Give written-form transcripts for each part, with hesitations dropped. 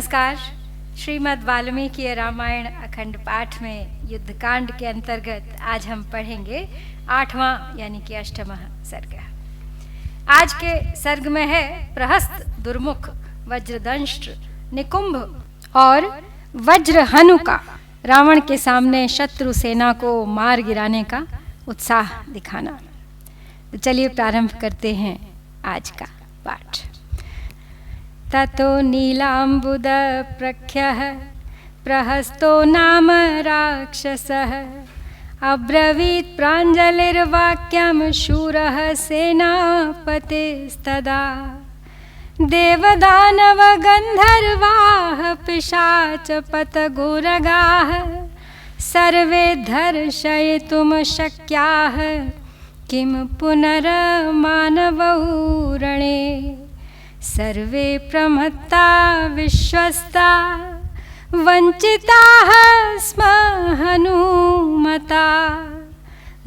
नमस्कार। श्रीमद् वाल्मीकि रामायण अखंड पाठ में युद्धकांड के अंतर्गत आज हम पढ़ेंगे 8वां यानी कि 8वां सर्ग। आज के सर्ग में है प्रहस्त, दुर्मुख, वज्रदंष्ट्र, निकुंभ और वज्रहनु का रावण के सामने शत्रु सेना को मार गिराने का उत्साह दिखाना। तो चलिए प्रारंभ करते हैं आज का पाठ। ततो नीलाम्बुद प्रख्यः प्रहस्तो नाम राक्षसः अब्रवीत् प्राञ्जलिर्वाक्यं शूरः सेनापतिस्तदा देवदानव गन्धर्वाः पिशाचपतगोरगाः सर्वे दर्शयितुं शक्याः किं पुनर्मानवौ रणे सर्वे प्रमत्ता विश्वस्ता वञ्चिताः स्म हनुमता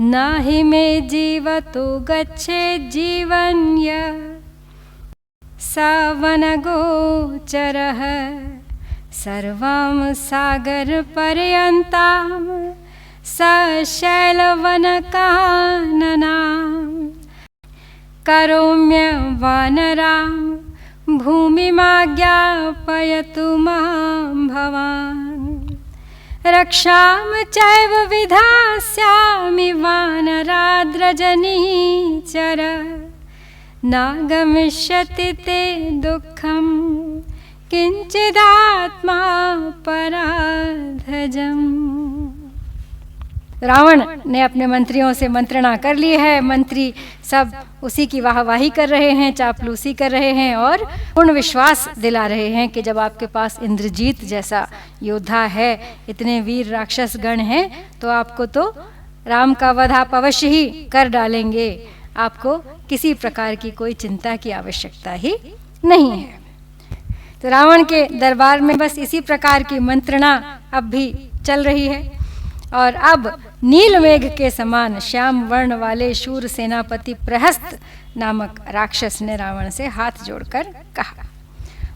नहि मे जीवतो गच्छेत् जीवन्य स वनगोचरः सर्वां सागरपर्यन्तां स शैलवनकाननां करोम्य वानरां भूमिमाज्ञापयतु मां भवान् रक्षां चैव विधास्यामि वानराद्रजनीचर नागमिष्यति ते दुःखं किंचिदात्मा पराधजम्। रावण ने अपने मंत्रियों से मंत्रणा कर ली है। मंत्री सब उसी की वाहवाही कर रहे हैं, चापलूसी कर रहे हैं और पूर्ण विश्वास दिला रहे हैं कि जब आपके पास इंद्रजीत जैसा योद्धा है, इतने वीर राक्षस गण हैं, तो आपको तो राम का वध आप अवश्य ही कर डालेंगे। आपको किसी प्रकार की कोई चिंता की आवश्यकता ही नहीं है। तो रावण के दरबार में बस इसी प्रकार की मंत्रणा अब भी चल रही है। और अब नील मेघ के समान श्याम वर्ण वाले शूर सेनापति प्रहस्त नामक राक्षस ने रावण से हाथ जोड़कर कहा,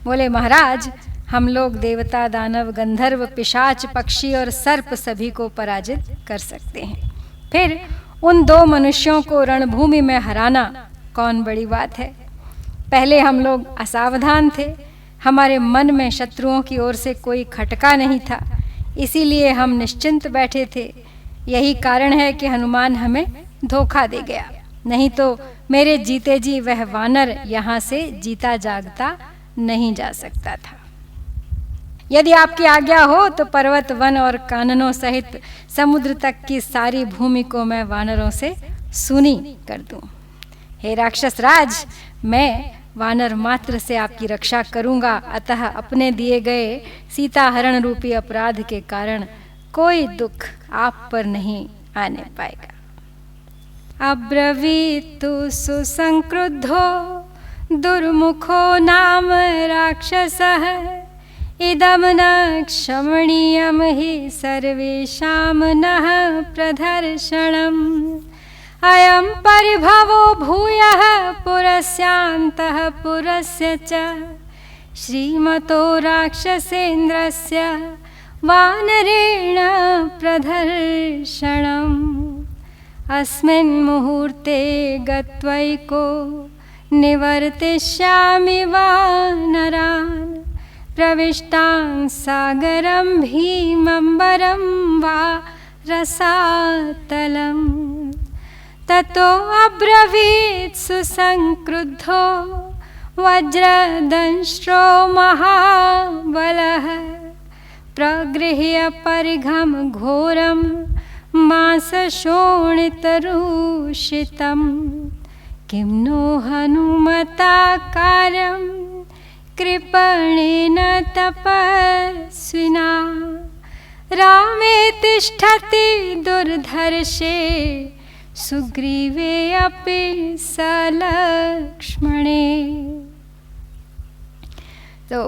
बोले महाराज, हम लोग देवता, दानव, गंधर्व, पिशाच, पक्षी और सर्प सभी को पराजित कर सकते हैं। फिर उन दो मनुष्यों को रणभूमि में हराना कौन बड़ी बात है। पहले हम लोग असावधान थे, हमारे मन में शत्रुओं की ओर से कोई खटका नहीं था, इसीलिए हम निश्चिंत बैठे थे। यही कारण है कि हनुमान हमें धोखा दे गया, नहीं तो मेरे जीते जी वह वानर यहाँ से जीता जागता नहीं जा सकता था। यदि आपकी आज्ञा हो तो पर्वत, वन और काननों सहित समुद्र तक की सारी भूमि को मैं वानरों से सूनी कर दूं। हे राक्षस राज, मैं वानर मात्र से आपकी रक्षा करूंगा, अतः अपने दिए गए सीता हरण रूपी अपराध के कारण कोई दुख आप पर नहीं आने पाएगा। अब्रवीतु सुसंक्रुद्धो दुर्मुखो नाम राक्षसः इदं न क्षमणीयं हि सर्वेषां नः प्रदर्शनम् अयं परिभवो भूयः पुरस्यान्तः पुरस्य च श्रीमतो राक्षसेन्द्रस्य वानरेण प्रदर्शनम् अस्मिन् मुहूर्ते गत्वैको निवर्तिष्यामि वानरान् प्रविष्टान् सागरं भीमंबरं वा रसातलम् ततो अब्रवीत् सुसंक्रुद्धो वज्रदंष्ट्रो महाबलः प्रगृह्य परिघं घोरं मांसशोणितरूषितं किं नो हनुमता कार्यं कृपणेन तपस्विना रामे तिष्ठति दुर्धर्षे सुग्रीवे अपि सलक्ष्मणे। तो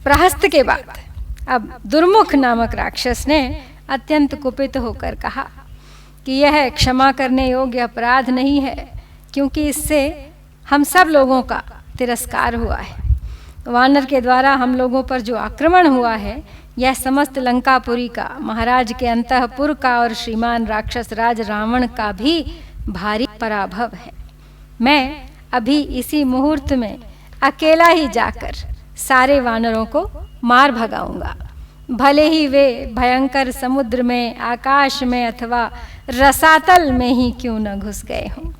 प्रहस्त के बाद अब दुर्मुख नामक राक्षस ने अत्यंत कुपित होकर कहा कि यह क्षमा करने योग्य अपराध नहीं है, क्योंकि इससे हम सब लोगों का तिरस्कार हुआ है। वानर के द्वारा हम लोगों पर जो आक्रमण हुआ है, यह समस्त लंकापुरी का, महाराज के अंतःपुर का और श्रीमान राक्षस राज रावण का भी भारी पराभव है। मैं अभी इसी मुहूर्त में अकेला ही जाकर सारे वानरों को मार भगाऊंगा, भले ही वे भयंकर समुद्र में, आकाश में अथवा रसातल में ही क्यों न घुस गए हों।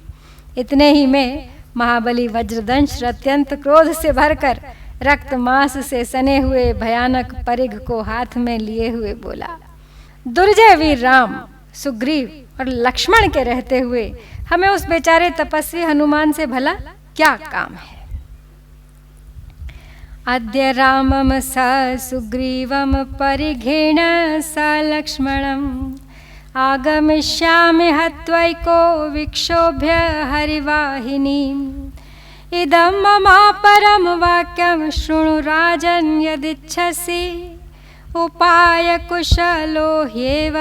इतने ही में महाबली वज्रदंश अत्यंत क्रोध से भरकर रक्त मांस से सने हुए भयानक परिघ को हाथ में लिए हुए बोला, दुर्जय वीर राम, सुग्रीव और लक्ष्मण के रहते हुए हमें उस बेचारे तपस्वी हनुमान से भला क्या काम है। अद्य रामम स सुग्रीवम परिघेण स लक्ष्मणम आगमिष्यामि हत्वैको विक्षोभ्य हरिवाहिनीम् इदं ममापरं वाक्यं शृणु राजन् यदिच्छसि उपाय कुशलो ह्येव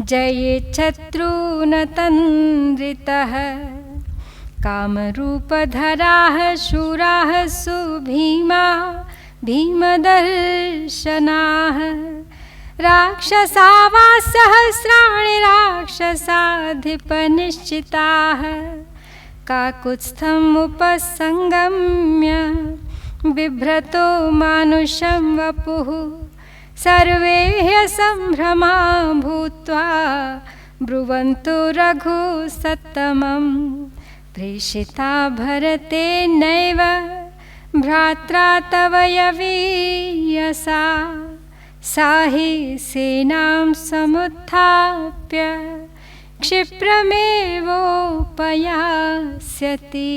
जयेच्छत्रून् तन्द्रितः कामरूपधराः शूराः सुभीमा भीमदर्शनाः राक्षसा वा सहस्राणि राक्षसाधिपनिश्चिताः काकुत्स्थम् उपसंगम्य बिभ्रतो मानुषं वपुः सर्वे ह्यसम्भ्रमा भूत्वा ब्रुवन्तु रघुसत्तमं प्रेषिता भरतेनैव भ्रात्रा तव यवीयसा सा हि सेनां समुत्थाप्य क्षिप्रमेवोपयास्यति।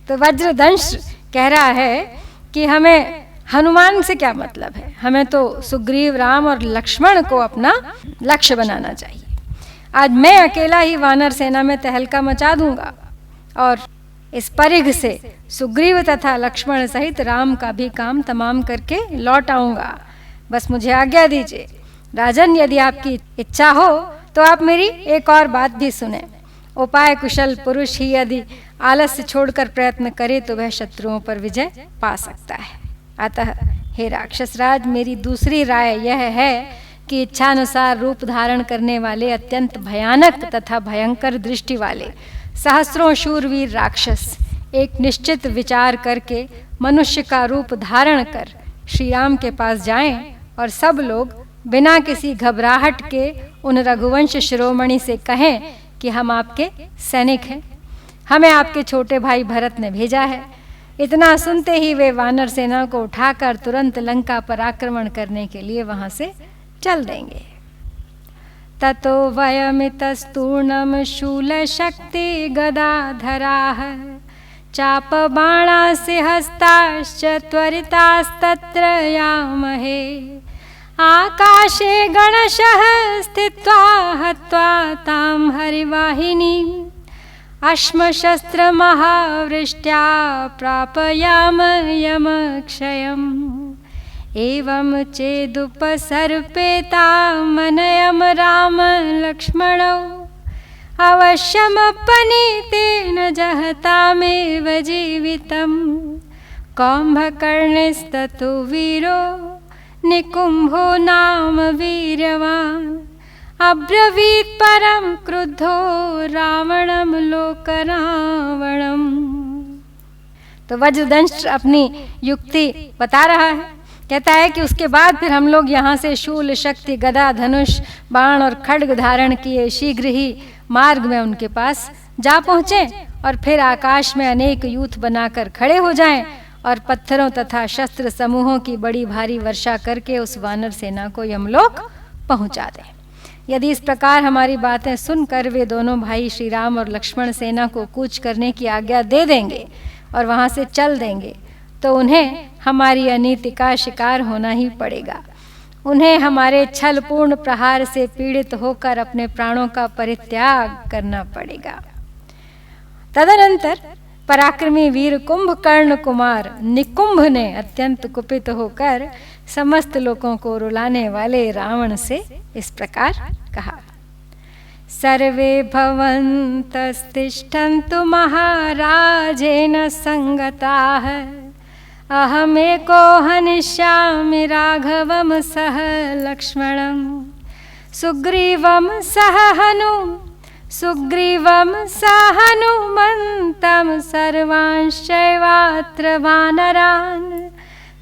तो वज्रदंश कह रहा है कि हमें हनुमान से क्या मतलब है, हमें तो सुग्रीव, राम और लक्ष्मण को अपना लक्ष्य बनाना चाहिए। आज मैं अकेला ही वानर सेना में तहलका मचा दूंगा और इस परिघ से सुग्रीव तथा लक्ष्मण सहित राम का भी काम तमाम करके लौट आऊंगा। बस मुझे आज्ञा दीजिए। राजन, यदि आपकी इच्छा हो तो आप मेरी एक और बात भी सुने। उपाय कुशल पुरुष ही यदि आलस्य छोड़कर प्रयत्न करे तो वह शत्रुओं पर विजय पा सकता है। अतः हे राक्षस राज, मेरी दूसरी राय यह है कि इच्छानुसार रूप धारण करने वाले अत्यंत भयानक तथा भयंकर दृष्टि वाले सहस्रों शूरवीर राक्षस एक निश्चित विचार करके मनुष्य का रूप धारण कर श्री राम के पास जाएं और सब लोग बिना किसी घबराहट के उन रघुवंश शिरोमणि से कहें कि हम आपके सैनिक हैं, हमें आपके छोटे भाई भरत ने भेजा है। इतना सुनते ही वे वानर सेना को उठाकर तुरंत लंका पर आक्रमण करने के लिए वहां से चल देंगे। ततो वयमितस्तूर्णं शूलशक्ति गदाधराः चापबाणासि हस्ताश्च त्वरितास्तत्र यामहे आकाशे गणशः स्थित्वा हत्वा तां हरिवाहिनीम् अश्मशस्त्रमहावृष्ट्या प्रापयाम यमक्षयम् एवं चेदुपसर्पेतामनयं राम लक्ष्मणौ अवश्यमपनीतेन जहतामेव जीवितम् कुम्भकर्णस्ततो वीरो निकुम्भो नाम वीर्यवान् अब्रवीत् परं क्रुद्धो रावणं लोकरावणम्। तो वज्रदंश अपनी युक्ति बता रहा है। कहता है कि उसके बाद फिर हम लोग यहाँ से शूल शक्ति गदा धनुष बाण और खड्ग धारण किए शीघ्र ही मार्ग में उनके पास जा पहुँचे और फिर आकाश में अनेक यूथ बनाकर खड़े हो जाएं और पत्थरों तथा शस्त्र समूहों की बड़ी भारी वर्षा करके उस वानर सेना को हम लोग पहुँचा दें। यदि इस प्रकार हमारी बातें सुनकर वे दोनों भाई श्री राम और लक्ष्मण सेना को कूच करने की आज्ञा दे देंगे और वहाँ से चल देंगे तो उन्हें हमारी अनीति का शिकार होना ही पड़ेगा। उन्हें हमारे छलपूर्ण प्रहार से पीड़ित होकर अपने प्राणों का परित्याग करना पड़ेगा। तदनंतर पराक्रमी वीर कुंभकर्ण कुमार निकुंभ ने अत्यंत कुपित होकर समस्त लोगों को रुलाने वाले रावण से इस प्रकार कहा, सर्वे भवन्तस्तिष्ठन्तु महाराजेन संगताः अहमेको हनिष्यामि राघवं सह लक्ष्मणं सुग्रीवं सह हनुमन्तं सर्वांश्चैवात्र वानरान्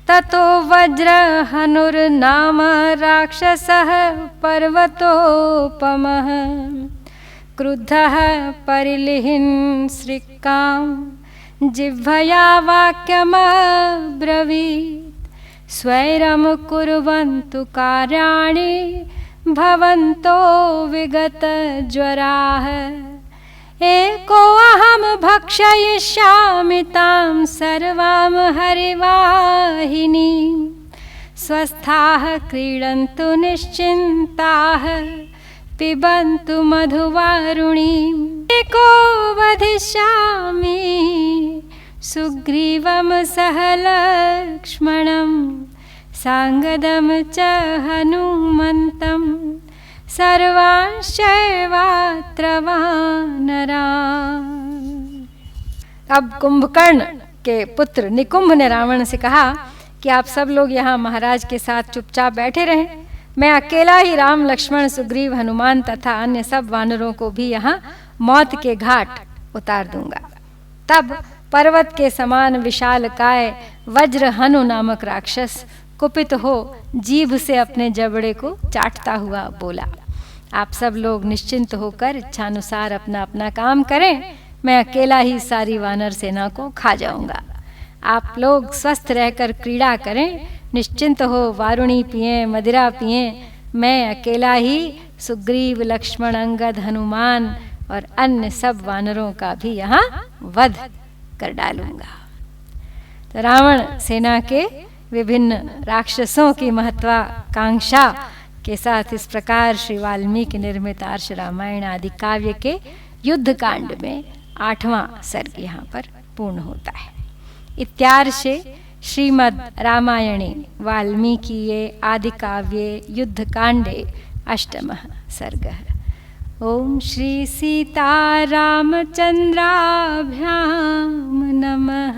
ततो वज्रहनुर्नाम राक्षसः पर्वतोपमः क्रुद्धः परिलिहिन् श्रिक्कां जिह्वया वाक्यमब्रवीत् स्वैरं कुर्वन्तु कार्याणि भवन्तो विगतज्वराः एको अहं भक्षयिष्यामि तां सर्वां हरिवाहिनीं स्वस्थाः क्रीडन्तु निश्चिन्ताः पिबन्तु मधुवारुणीम् एको वधिष्यामि सुग्रीवं सह लक्ष्मणं सांगदं च हनुमन्तं सर्वांश्चैवात्र वानरान्। अब कुंभकर्ण के पुत्र निकुंभ ने रावण से कहा कि आप सब लोग यहाँ महाराज के साथ चुपचाप बैठे रहें, मैं अकेला ही राम लक्ष्मण सुग्रीव हनुमान तथा अन्य सब वानरों को भी यहाँ मौत के घाट उतार दूंगा। तब पर्वत के समान विशाल काय वज्र हनु नामक राक्षस कुपित हो जीभ से अपने जबड़े को चाटता हुआ बोला, आप सब लोग निश्चिंत होकर इच्छानुसार अपना अपना काम करें, मैं अकेला ही सारी वानर सेना को खा जाऊंगा। आप लोग स्वस्थ रहकर क्रीड़ा करें, निश्चिंत हो वारुणी पिएं, मदिरा पिएं, मैं अकेला ही सुग्रीव लक्ष्मण अंगद हनुमान और अन्य सब वानरों का भी यहाँ वध कर डालूंगा। तो रावण सेना के विभिन्न राक्षसों की महत्वाकांक्षा के साथ इस प्रकार श्री वाल्मीकि निर्मित आर्ष रामायण आदि काव्य के युद्ध कांड में 8वां सर्ग यहाँ पर पूर्ण होता है। इत्यार्षे श्रीमद् रामायणे वाल्मीकिये आदि काव्ये युद्ध कांडे 8मः सर्गः। ओम श्री सीतारामचंद्राभ्यां नमः।